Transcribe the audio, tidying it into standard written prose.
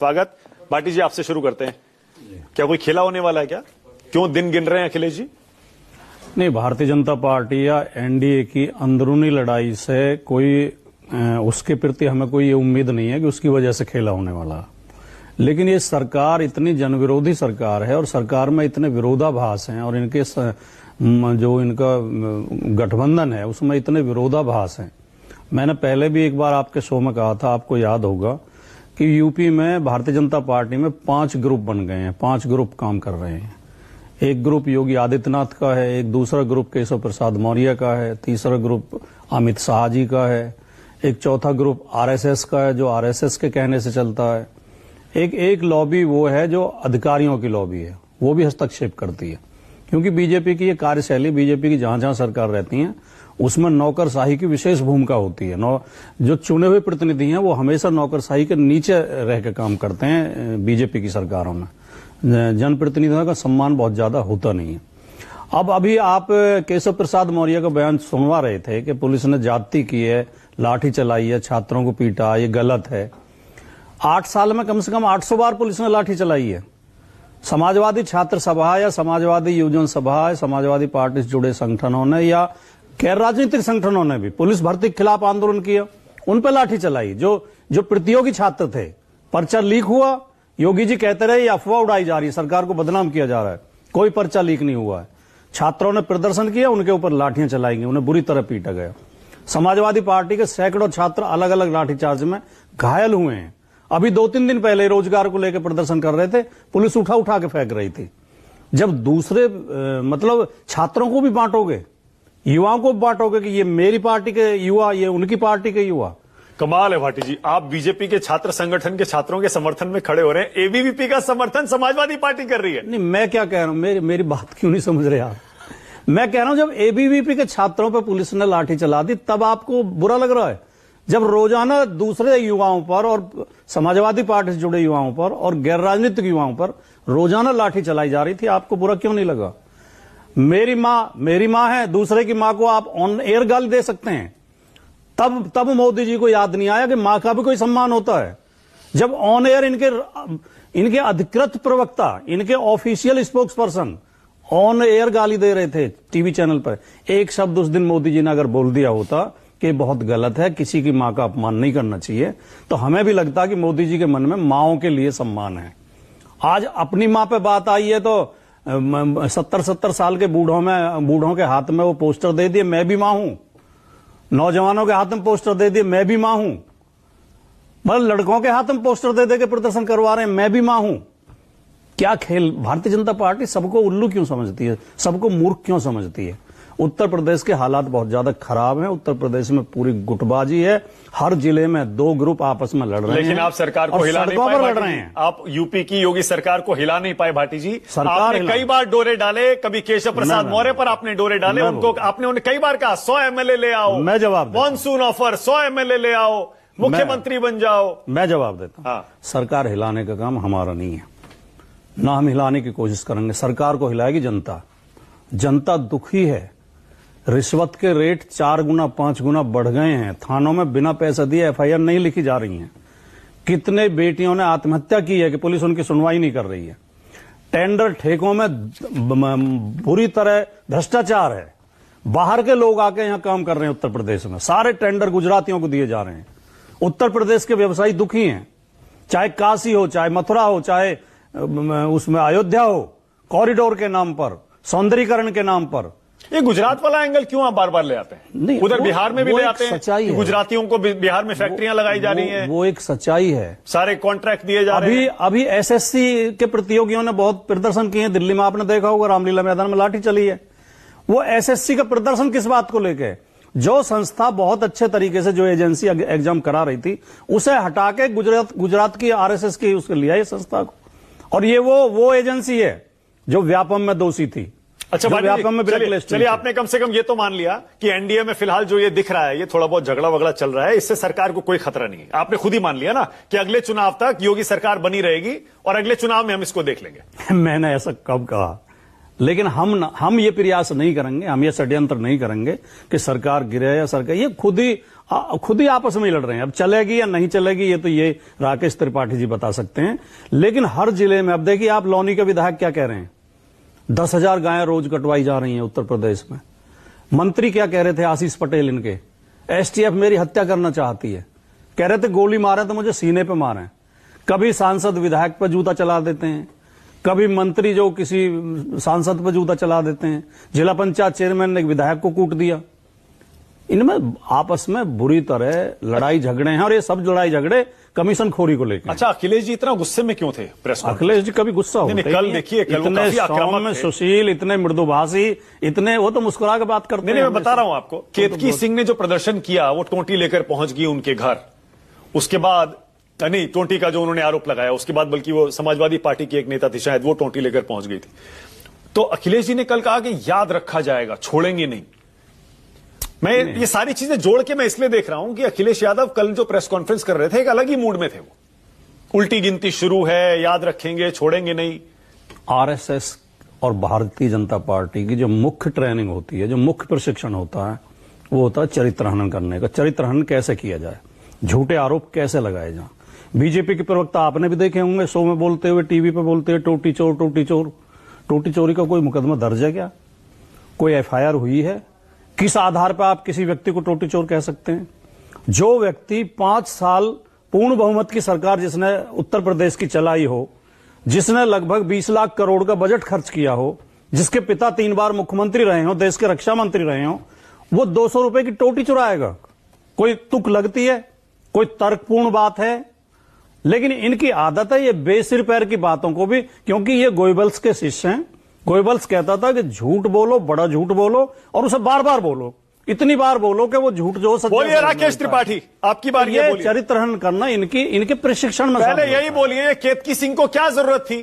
स्वागत। भाटी जी, आपसे शुरू करते हैं। क्या कोई खेला होने वाला है क्या? क्यों दिन गिन रहे हैं अखिलेश जी? नहीं, भारतीय जनता पार्टी या एनडीए की अंदरूनी लड़ाई से कोई उसके प्रति हमें कोई ये उम्मीद नहीं है कि उसकी वजह से खेला होने वाला। लेकिन ये सरकार इतनी जनविरोधी सरकार है और सरकार में इतने विरोधाभास हैं और इनके जो इनका गठबंधन है उसमें इतने विरोधाभास हैं। मैंने पहले भी एक बार आपके शो में कहा था, आपको याद होगा, कि यूपी में भारतीय जनता पार्टी में 5 ग्रुप बन गए हैं, 5 ग्रुप काम कर रहे हैं। एक ग्रुप योगी आदित्यनाथ का है, एक दूसरा ग्रुप केशव प्रसाद मौर्य का है, तीसरा ग्रुप अमित शाह जी का है, एक चौथा ग्रुप आरएसएस का है जो आरएसएस के कहने से चलता है, एक लॉबी वो है जो अधिकारियों की लॉबी है, वो भी हस्तक्षेप करती है। क्योंकि बीजेपी की ये कार्यशैली, बीजेपी की जहां जहां सरकार रहती है उसमें नौकरशाही की विशेष भूमिका होती है। जो चुने हुए प्रतिनिधि हैं वो हमेशा नौकरशाही के नीचे रह के काम करते हैं। बीजेपी की सरकारों में जनप्रतिनिधियों का सम्मान बहुत ज्यादा होता नहीं है। अब अभी आप केशव प्रसाद मौर्य का बयान सुनवा रहे थे कि पुलिस ने ज्यादती की है, लाठी चलाई है, छात्रों को पीटा, ये गलत है। 8 साल में कम से कम 800 बार पुलिस ने लाठी चलाई है। समाजवादी छात्र सभा या समाजवादी युवजन सभा, समाजवादी पार्टी से जुड़े संगठनों ने या गैर राजनीतिक संगठनों ने भी पुलिस भर्ती के खिलाफ आंदोलन किया, उन पर लाठी चलाई। जो प्रतियोगी छात्र थे, पर्चा लीक हुआ, योगी जी कहते रहे ये अफवाह उड़ाई जा रही है, सरकार को बदनाम किया जा रहा है, कोई पर्चा लीक नहीं हुआ है। छात्रों ने प्रदर्शन किया, उनके ऊपर लाठियां चलाई गई, उन्हें बुरी तरह पीटा गया। समाजवादी पार्टी के सैकड़ों छात्र अलग अलग लाठीचार्ज में घायल हुए हैं। अभी 2-3 दिन पहले रोजगार को लेकर प्रदर्शन कर रहे थे, पुलिस उठा उठा के फेंक रही थी। जब दूसरे मतलब छात्रों को भी बांटोगे, युवाओं को बांटोगे कि ये मेरी पार्टी के युवा, ये उनकी पार्टी के युवा। कमाल है भाटी जी, आप बीजेपी के छात्र संगठन के छात्रों के समर्थन में खड़े हो रहे हैं, एबीवीपी का समर्थन समाजवादी पार्टी कर रही है। नहीं, मैं क्या कह रहा हूं, मेरी बात क्यों नहीं समझ रहे आप? मैं कह रहा हूं जब एबीवीपी के छात्रों पर पुलिस ने लाठी चला दी तब आपको बुरा लग रहा है। जब रोजाना दूसरे युवाओं पर और समाजवादी पार्टी से जुड़े युवाओं पर और गैर राजनीतिक युवाओं पर रोजाना लाठी चलाई जा रही थी, आपको बुरा क्यों नहीं लगा? मेरी मां है, दूसरे की मां को आप ऑन एयर गाली दे सकते हैं। तब मोदी जी को याद नहीं आया कि मां का भी कोई सम्मान होता है। जब ऑन एयर इनके अधिकृत प्रवक्ता, इनके official spokes person on air गाली दे रहे थे टीवी चैनल पर, एक शब्द उस दिन मोदी जी ने अगर बोल दिया होता कि बहुत गलत है, किसी की मां का अपमान नहीं करना चाहिए, तो हमें भी लगता कि मोदी जी के मन में मांओं के लिए सम्मान है। आज अपनी मां पे बात आई है तो 70 साल के बूढ़ों के हाथ में वो पोस्टर दे दिए, मैं भी मां हूं। नौजवानों के हाथ में पोस्टर दे दिए, मैं भी मां हूं। मतलब लड़कों के हाथ में पोस्टर दे दे के प्रदर्शन करवा रहे हैं, मैं भी मां हूं। क्या खेल? भारतीय जनता पार्टी सबको उल्लू क्यों समझती है, सबको मूर्ख क्यों समझती है? उत्तर प्रदेश के हालात बहुत ज्यादा खराब हैं। उत्तर प्रदेश में पूरी गुटबाजी है, हर जिले में 2 ग्रुप आपस में लड़ रहे हैं। लेकिन आप सरकार को हिला नहीं पाए लड़ रहे हैं। आप यूपी की योगी सरकार को हिला नहीं पाए भाटी जी। आपने कई बार डोरे डाले, कभी केशव प्रसाद मौर्य पर आपने डोरे डाले, आपने उन्हें कई बार कहा 100 एमएलए ले आओ, मैं जवाब मानसून ऑफर, 100 एमएलए ले आओ, मुख्यमंत्री बन जाओ। मैं जवाब देता हूं, सरकार हिलाने का काम हमारा नहीं है, ना हम हिलाने की कोशिश करेंगे। सरकार को हिलाएगी जनता। जनता दुखी है, रिश्वत के रेट 4 गुना 5 गुना बढ़ गए हैं। थानों में बिना पैसा दिए एफआईआर नहीं लिखी जा रही हैं। कितने बेटियों ने आत्महत्या की है कि पुलिस उनकी सुनवाई नहीं कर रही है। टेंडर ठेकों में बुरी तरह भ्रष्टाचार है। बाहर के लोग आके यहां काम कर रहे हैं उत्तर प्रदेश में, सारे टेंडर गुजरातियों को दिए जा रहे हैं। उत्तर प्रदेश के व्यवसायी दुखी हैं, चाहे काशी हो, चाहे मथुरा हो, चाहे उसमें अयोध्या हो, कॉरिडोर के नाम पर, सौंदर्यीकरण के नाम पर। ये गुजरात वाला एंगल क्यों आप बार बार ले आते हैं? नहीं, उधर बिहार में भी ले आते हैं, गुजरातियों को बिहार में फैक्ट्रियां लगाई जा रही हैं। वो एक सच्चाई है, सारे कॉन्ट्रैक्ट दिए जा रहे हैं। अभी एसएससी के प्रतियोगियों ने बहुत प्रदर्शन किए हैं दिल्ली में, आपने देखा होगा, रामलीला मैदान में लाठी चली है। वो एसएससी का प्रदर्शन किस बात को लेके? जो संस्था बहुत अच्छे तरीके से, जो एजेंसी एग्जाम करा रही थी, उसे हटा के गुजरात की आरएसएस की उसके लिया ये संस्था को। और ये वो एजेंसी है जो व्यापम में दोषी थी। अच्छा, चलिए आपने कम से कम ये तो मान लिया कि एनडीए में फिलहाल जो ये दिख रहा है, ये थोड़ा बहुत झगड़ा वगड़ा चल रहा है, इससे सरकार को कोई खतरा नहीं है। आपने खुद ही मान लिया ना कि अगले चुनाव तक योगी सरकार बनी रहेगी और अगले चुनाव में हम इसको देख लेंगे। मैंने ऐसा कब कहा? लेकिन हम ये प्रयास नहीं करेंगे, हम ये षड्यंत्र नहीं करेंगे कि सरकार गिरे या सरकार, ये खुद ही आपस में लड़ रहे हैं। अब चलेगी या नहीं चलेगी ये तो ये राकेश त्रिपाठी जी बता सकते हैं। लेकिन हर जिले में, अब देखिए आप लौनी के विधायक क्या कह रहे हैं, 10,000 गायें रोज कटवाई जा रही हैं उत्तर प्रदेश में। मंत्री क्या कह रहे थे आशीष पटेल, इनके एसटीएफ मेरी हत्या करना चाहती है, कह रहे थे गोली मारे तो मुझे सीने पे मारे। कभी सांसद विधायक पर जूता चला देते हैं, कभी मंत्री जो किसी सांसद पर जूता चला देते हैं, जिला पंचायत चेयरमैन ने एक विधायक को कूट दिया। इनमें आपस में बुरी तरह लड़ाई झगड़े हैं, और ये सब लड़ाई झगड़े कमीशन खोरी को लेकर। अच्छा, अखिलेश जी इतना गुस्से में क्यों थे प्रेस कॉन्फ्रेंस? अखिलेश जी कभी गुस्सा होते नहीं, कल देखिए, कल वो इतने काफी आक्रामक सौम्य, थे। सुशील, इतने मृदुभाषी, इतने, वो तो मुस्कुरा के बात करते हैं। नहीं, मैं बता रहा हूं आपको, केतकी सिंह ने जो प्रदर्शन किया वो टोंटी लेकर पहुंच गई उनके घर। उसके बाद नहीं, टोंटी का जो उन्होंने आरोप लगाया, उसके बाद बल्कि वो समाजवादी पार्टी की एक नेता थी शायद, वो टोंटी लेकर पहुंच गई थी। तो अखिलेश जी ने कल कहा कि याद रखा जाएगा, छोड़ेंगे नहीं। मैं ये सारी चीजें जोड़ के मैं इसलिए देख रहा हूं कि अखिलेश यादव कल जो प्रेस कॉन्फ्रेंस कर रहे थे एक अलग ही मूड में थे। वो उल्टी गिनती शुरू है, याद रखेंगे, छोड़ेंगे नहीं। आरएसएस और भारतीय जनता पार्टी की जो मुख्य ट्रेनिंग होती है, जो मुख्य प्रशिक्षण होता है, वो होता है चरित्र हनन करने का। चरित्र हनन कैसे किया जाए, झूठे आरोप कैसे लगाए जाए। बीजेपी के प्रवक्ता आपने भी देखे होंगे शो में बोलते हुए, टीवी पे बोलते हुए, टोटी चोर, टोटी चोर। टोटी चोरी का कोई मुकदमा दर्ज है क्या? कोई एफआईआर हुई है? किस आधार पर आप किसी व्यक्ति को टोटी चोर कह सकते हैं? जो व्यक्ति 5 साल पूर्ण बहुमत की सरकार जिसने उत्तर प्रदेश की चलाई हो, जिसने लगभग 20 लाख करोड़ का बजट खर्च किया हो, जिसके पिता 3 बार मुख्यमंत्री रहे हो, देश के रक्षा मंत्री रहे हो, वो 200 रुपए की टोटी चुराएगा? कोई तुक लगती है? कोई तर्कपूर्ण बात है? लेकिन इनकी आदत है ये बेसिर पैर की बातों को भी, क्योंकि ये गोयबल्स के शिष्य हैं। गोयबल्स कहता था कि झूठ बोलो, बड़ा झूठ बोलो, और उसे बार बार बोलो, इतनी बार बोलो कि वो झूठ जो सत्य। बोलिए राकेश त्रिपाठी, आपकी बारी है, ये बोलिए। चरित्र हनन करना इनके प्रशिक्षण में पहले यही बोलिए, केतकी सिंह को क्या जरूरत थी